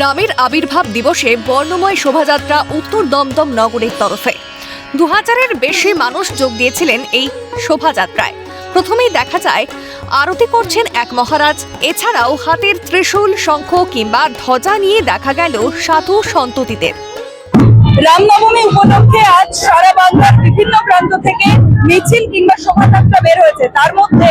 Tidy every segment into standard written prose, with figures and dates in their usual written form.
রামের আবির্ভাব দিবসে বর্ণময় শোভাযাত্রা উত্তর দমদম নগরের তরফে 2000-এর বেশি মানুষ যোগ দিয়েছিলেন এই শোভাযাত্রায়। প্রথমেই দেখা যায় আরতি করছেন এক মহারাজ, এছাড়াও হাতের ত্রিশূল, শঙ্খ কিংবা ধ্বজা নিয়ে দেখা গেল সাধু সন্ততিদের। রামনবমী উপলক্ষে আজ সারা বাংলার বিভিন্ন প্রান্ত থেকে মিছিল কিংবা শোভাযাত্রা বের হয়েছে। তার মধ্যে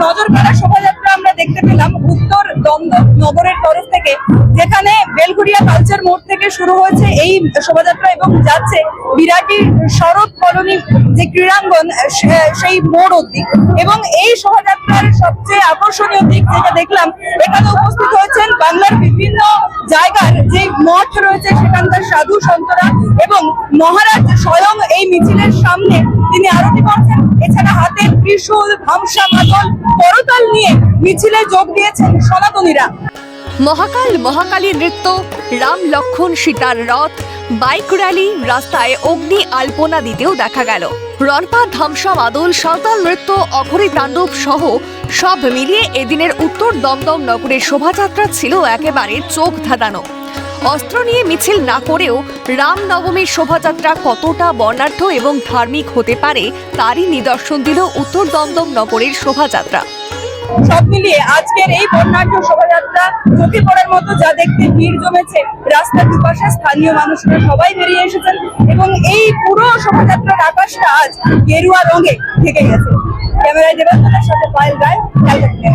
নজর কাড়া শোভাযাত্রা আমরা দেখতে পেলাম উত্তর দমদম নগরের তরফ থেকে, যেখানে বেলঘুরিয়া কালচার মোড় থেকে শুরু হয়েছে এই শোভাযাত্রা এবং যাচ্ছে বিরাটি শরৎ কলোনি যে ক্রীড়াঙ্গন সেই মোড় অবধি। এবং এই শোভাযাত্রার সবচেয়ে আকর্ষণীয় দিক যেটা দেখলাম, এখানে উপস্থিত হয়েছেন বাংলার বিভিন্ন জায়গার যে মঠ রয়েছে সেখানকার সাধু সন্তরা এবং মহারাজ স্বয়ং এই মিছিলের সামনে তিনি আরতি করছেন। এছাড়া হাতে ত্রিশূল, ধামসা, মাদল, করতাল নিয়ে মিছিলে যোগ দিয়েছেন সনাতনীরা। মহাকালী নৃত্য, রাম লক্ষণ সীতার রথ, বাইক র্যালি, রাস্তায় অগ্নি আলপনা দিতেও দেখা গেল। রণপা, ধামসা, মাদল, সাঁওতাল নৃত্য, অঘরী তাণ্ডব সহ সব মিলিয়ে এদিনের উত্তর দমদম নগরের শোভাযাত্রা ছিল একেবারে চোখ ধাঁধানো। অস্ত্র নিয়ে মিছিল না করেও রামনবমীর শোভাযাত্রা কতটা বর্ণাঢ্য এবং ধার্মিক হতে পারে তারই নিদর্শন দিল উত্তর দমদম নগরের শোভাযাত্রা। সব মিলিয়ে আজকের এই বর্ণাঢ্য শোভাযাত্রা চোখে পড়ার মতো, যা দেখতে ভিড় জমেছে রাস্তার দুপাশে। স্থানীয় মানুষরা সবাই বেরিয়ে এসেছেন এবং এই পুরো শোভাযাত্রার আকাশটা আজ গেরুয়া রঙে ঢেকে গেছে। ক্যামেরায় দেবাঙ্গনের সাথে পায়েল রায়, ক্যালকাটা।